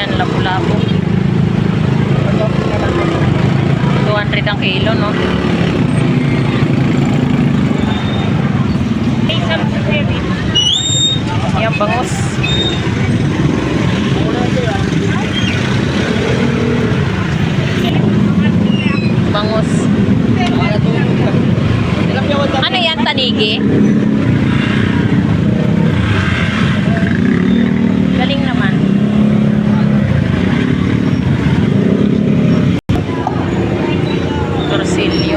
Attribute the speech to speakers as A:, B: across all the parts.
A: Ayan, lapu-lapu. 200 ang kilo, no? Ayan, bangus. Bangus. Ano yan, tanigi? Galing naman. Torsilyo.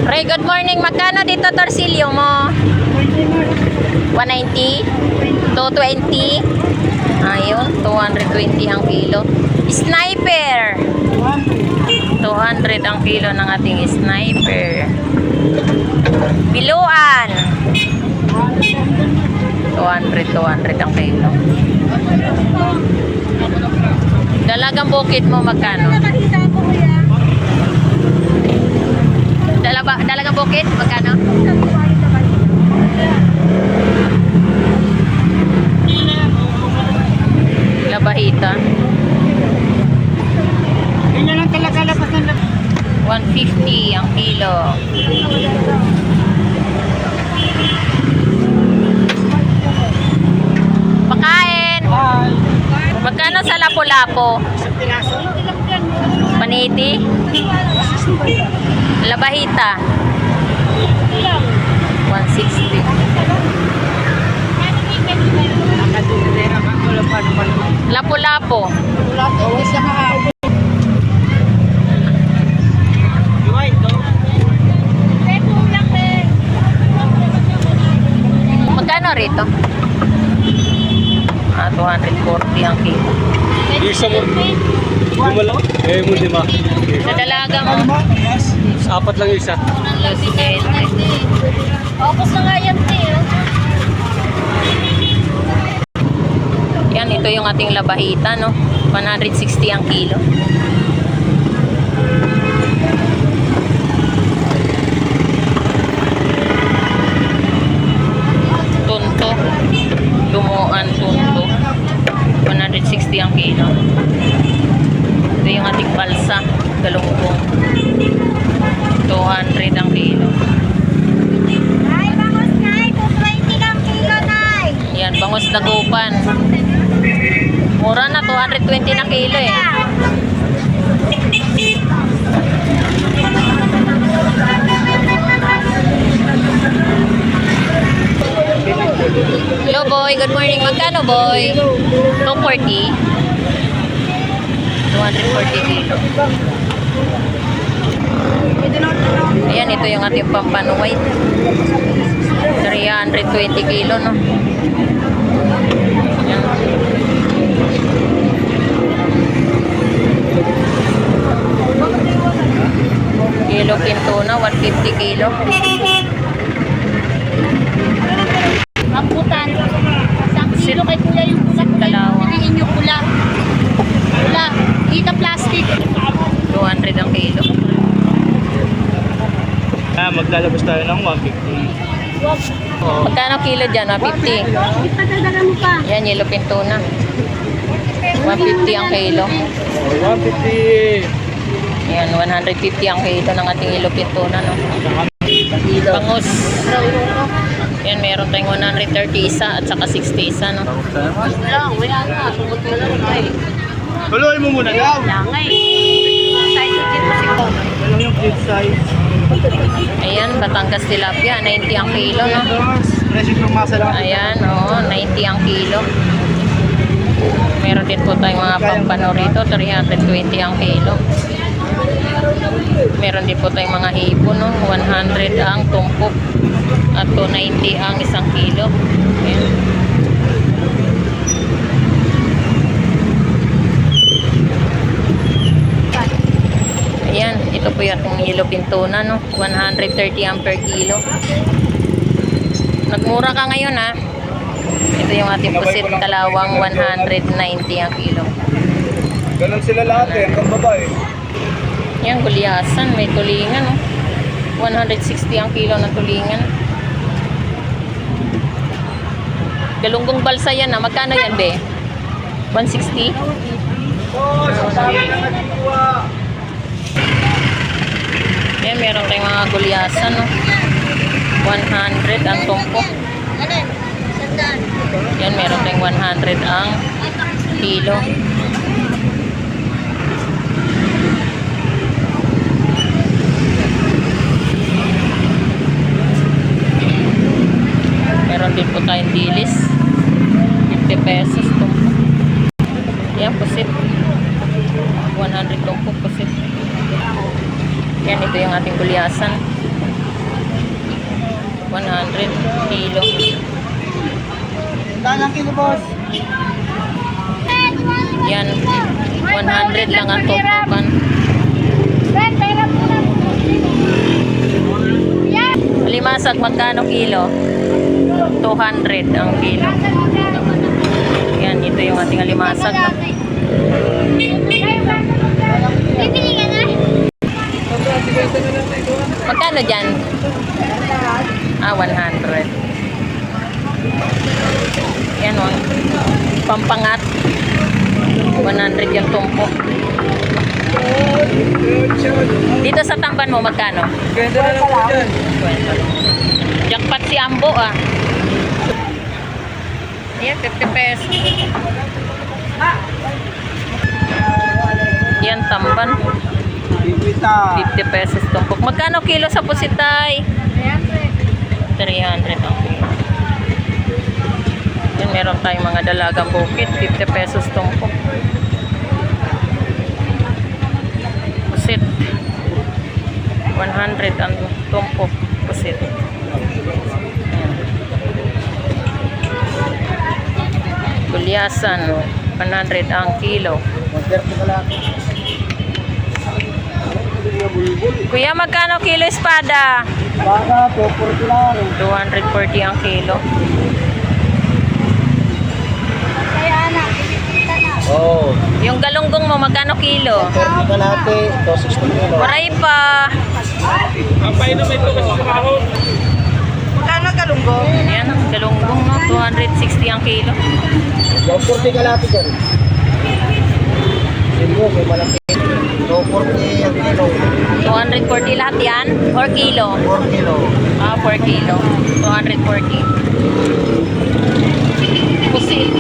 A: Ray, good morning. Magkano dito torsilyo mo? 190? 220? Ayun, 220 ang kilo. Sniper! 200 ang kilo ng ating sniper. Biluan! 200 ang kilo. Dalagang bukid mo magkano? Dalagang bukid magkano? Labahita. 150 ang kilo. Pakain. Magkano sa lapu-lapu? Paniti. Labahita. 160. Lapu-lapu. Magkano rito? 240 ang kilo.
B: Isa mo. Lumala. Mo di ba?
A: Sa dalaga mo.
B: Apat lang isa.
C: Opos na nga yan, Teo.
A: Yan, ito yung ating labahita, no? 160 ang kilo. Tunto. Lumuan, tunto. 160 ang kilo. Ito yung ating balsa, galunggong. 200 ang kilo.
C: Ay, bangus, Nay. 220 lang kilo, Nay.
A: Yan, bangus dagupan. Mura na, 220 na kilo eh. Hello boy, good morning. Magkano boy? 240? 240 kilo. Ayan, ito yung ating pampanuway. 320 kilo, no? Ayan. Kilo pintuna, 150 kilo.
C: Rambutan. Isang kilo kay kuya yung pula.
A: Kalawang.
C: Piliin yung pula. Pula. Kita plastic.
A: 200 ang kilo.
B: Maglalabas tayo ng 150.
A: Magkano kilo dyan? 150.
C: Ipatadagan mo pa.
A: Yan, yellow pintuna. 150 ang kilo.
B: 150.
A: Ayan, 150 ang kilo ng ating yellow pintuna, no? Bangus. Yan, meron tayong 130 isa at saka 60 isa, no?
C: Lang, wala nga. Sugot mo lang, Nay.
B: Tuloy mo muna daw.
C: Langay. Size din mo si Tom.
B: Alam yung flip size.
A: Ayan, Batangas tilapia, 90 ang kilo, no?
B: Presyo ng masa lang.
A: Ayan, oh, 90 ang kilo. Meron din po tayong mga pampano rito, 320 ang kilo. Meron din po tayong mga hipon, no? 100 ang tumpok at 290 ang isang kilo. Ayan. Ayan, ito po yung yellow pintuna, no? 130 ang per kilo. Nagmura ka ngayon, ha? Ito yung ating pusit kalawang, 190 ang kilo.
B: Ganun sila lahat eh, hanggang babae.
A: Yan, gulyasan, may tulingan, no? 160 ang kilo ng tulingan. Galunggong balsa yan ah. Magkano yan, be? 160? Yan, meron tayong mga gulyasan, no? 100 ang tumpok. Yan, meron tayong 100 ang kilo. Meron din po tayong dilis. 50 pesos tumpok. Yan, pusit. 100 tumpok, pusit. Yan, ito yung ating gulyasan. 100 kilo.
B: Dalang kilo, boss.
A: Yan, 100 lang ang tumpukan. Alimasag, magkano kilo? 200 ang kilo. Yan, ito yung ating alimasag.
C: Bibili ka na?
A: Magkano dyan? 100. Yan o. Pampangat. 100 yung tumpok. Dito sa tamban mo, magkano?
B: Ganda na lang po dyan.
A: 20. Jackpot si Ambo ah. Yan, 50 pesos. Yan, tamban. 50 pesos tumpok. Magkano kilo sa pusitay? 300 ang kilo. Yan, meron tayong mga dalagang bukit. 50 pesos tumpok. Pusit. 100 ang tumpok. Pusit. Yan. Gulyasan. 100 ang kilo. Kuya, magkano kilo espada?
B: Baka, 240 lang.
A: 240 ang kilo.
C: Kaya anak, bibili ka na.
B: Oo.
A: Yung galunggong mo, magkano kilo?
B: 30 ka natin. 260 kilo.
A: Waray pa.
C: Magkano galunggong?
A: Yan, ang galunggong mo. 260 ang kilo.
B: 240 ka natin dyan. Sino, may malaki. 240 ang kilo.
A: 240 lahat yan? Or kilo?
B: 4 kilo.
A: 4 kilo. 240. Pusit.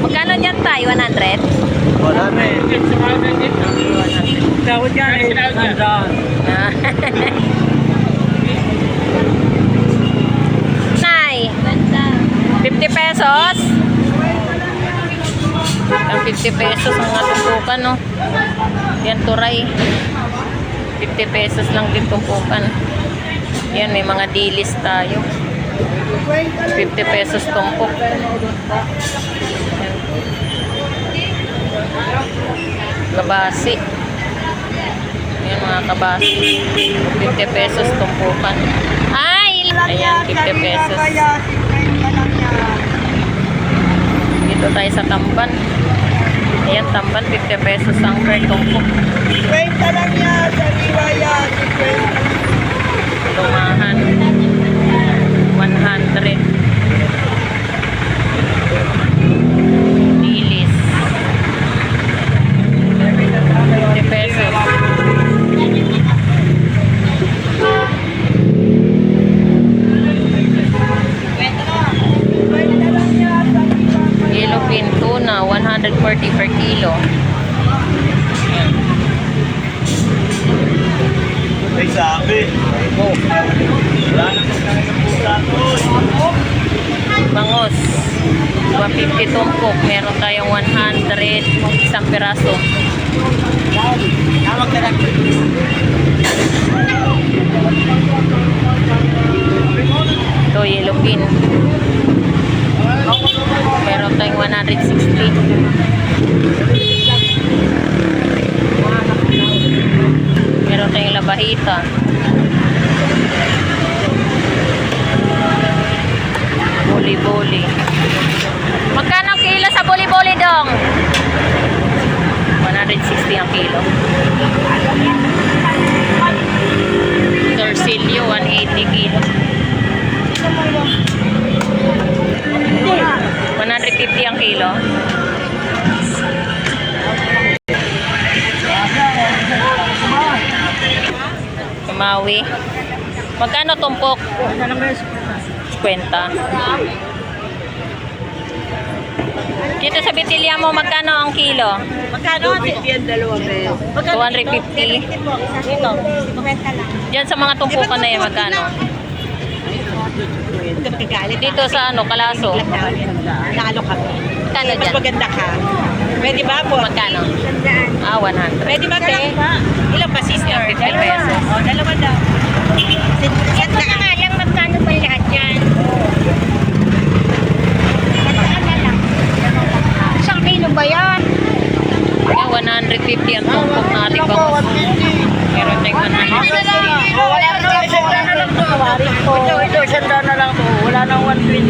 A: Magkano dyan tayo? 100?
B: Wala na eh.
A: 100.
B: Tawad yan eh.
A: Ah. Nay, 50 pesos? Ang 50 pesos ang mga tumpukan, no? Yan, turay. 50 pesos lang din tumpukan. Yan, may mga dilis tayo. 50 pesos tumpok. Yan. Kabasi. Yan, mga kabasi. 50 pesos tumpukan. Ay! Ayan, 50 pesos. Dito tayo sa tamban. Ayan, tamban, 50 pesos ang per tumpok.
B: 20 lang yan. Sa riwaya.
A: Lumahan. 100. Dilis. 50 pesos. Yellowfin tuna, 140 per kilo.
B: Ay, sabi.
A: Bangos, 150 tumpok. Meron tayong 100 isang piraso.
B: Tawag ka lang.
A: Ito, yellowfin. Meron tayong 160. Meron tayong labahita. Boli-boli. Magkano kilo sa boli-boli dong? 160 ang kilo. Torsilyo, 180 kilo. 150 ang kilo. Kumawi. Magkano tumpok? 50. Dito sa Bitilya mo, magkano ang kilo?
C: Magkano?
A: 250.
C: Dito, 50 lang.
A: Diyan sa mga tumpukan na yan, magkano? Dito sa ano, Kalaso.
C: Nalo kami.
A: Magkano
C: Mas
A: dyan?
C: maganda ka. Pwede ba po?
A: Magkano? 100.
C: Pwede ba, te? Ilan ba, sister?
A: 50 pesos.
C: O, dalawa daw. Ito na nga lang, magkano ba lahat yan? Isang kilo ba yan?
A: Yan, 150 ang tumpok na ating bangus. Meron tayong 150.
C: Wala na lang po. Ito, isang na lang po. Wala nang 120.